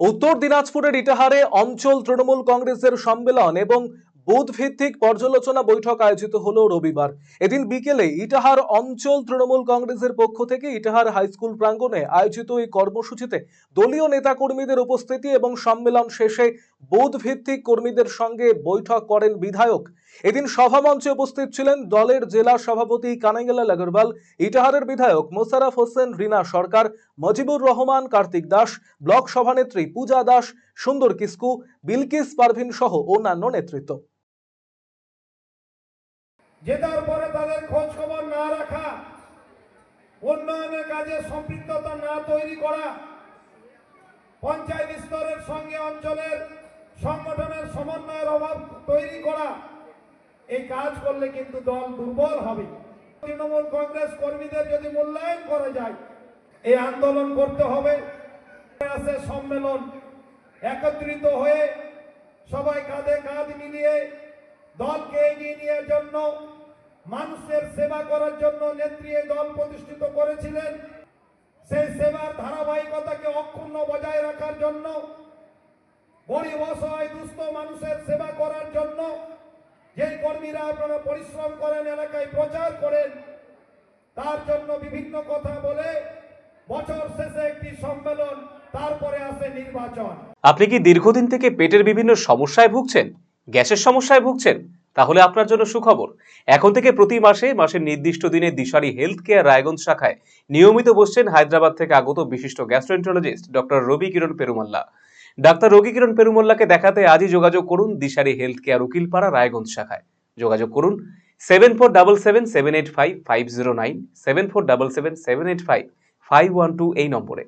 উত্তর দিনাজপুরের ইটাহারে অঞ্চল তৃণমূল কংগ্রেসের সম্মেলন এবং বুথ ভিত্তিক পর্যালোচনা বৈঠক আয়োজিত হলো রবিবার। এদিন বিকেলে ইটাহার অঞ্চল তৃণমূল কংগ্রেসের পক্ষ থেকে ইটাহার হাইস্কুল প্রাঙ্গণে আয়োজিত এই কর্মসূচিতে দলীয় নেতাকর্মীদের উপস্থিতি এবং সম্মেলন শেষে বুথ ভিত্তিক কর্মীদের সঙ্গে বৈঠক করেন বিধায়ক। এদিন সভামঞ্চে উপস্থিত ছিলেন দলের জেলা সভাপতি কানাইলাল আগরওয়াল, ইটাহারের বিধায়ক মোশাররফ হোসেন, রিনা সরকার, মজিবুর রহমান, কার্তিক দাস, ব্লক সভানেত্রী পূজা দাস, সুন্দর কিস্কু, বিলকিস পারভিন সহ অন্যান্য নেতৃত্ব। জেতার পরে তাদের খোঁজ খবর না রাখা, উন্নয়নের কাজে সম্পৃক্ততা না তৈরি করা, পঞ্চায়েত স্তরের সঙ্গে অঞ্চলের সংগঠনের সমন্বয়ের অভাব তৈরি করা, এই কাজ করলে কিন্তু দল দুর্বল হবে। তৃণমূল কংগ্রেস কর্মীদের যদি মূল্যায়ন করা যায়, এই আন্দোলন করতে হবে। আছে সম্মেলন, একত্রিত হয়ে সবাই কাঁধে কাঁধ মিলিয়ে দলকে এগিয়ে নেওয়ার জন্য, মানুষের সেবা করার জন্য নেত্রী এই দল প্রতিষ্ঠিত করেছিলেন। সেই সেবার ধারাবাহিকতাকে অক্ষুণ্ণ বজায় রাখার জন্য, গরিব অসহায় দুস্থ মানুষের সেবা করার জন্য যে কর্মীরা আপনারা পরিশ্রম করেন, এলাকায় প্রচার করেন, তার জন্য বিভিন্ন কথা বলে বছর শেষে একটি সম্মেলন, তারপরে আসে নির্বাচন। আপনি কি দীর্ঘদিন থেকে পেটের বিভিন্ন সমস্যায় ভুগছেন, গ্যাসের সমস্যায় ভুগছেন? তাহলে আপনার জন্য সুখবর। এখন থেকে প্রতি মাসের নির্দিষ্ট দিনে দিশারি হেলথ কেয়ার রায়গঞ্জ শাখায় নিয়মিত বসছেন হায়দ্রাবাদ থেকে আগত বিশিষ্ট গ্যাস্ট্রোএন্টারোলজিস্ট ডক্টর রবি কিরণ পেরুমাল্লা। ডাক্তার রবি কিরণ পেরুমাল্লাকে দেখাতে আজই যোগাযোগ করুন দিশারি হেলথ কেয়ার উকিলপাড়া রায়গঞ্জ শাখায়। যোগাযোগ করুন 7477785509, 7477785512 এই নম্বরে।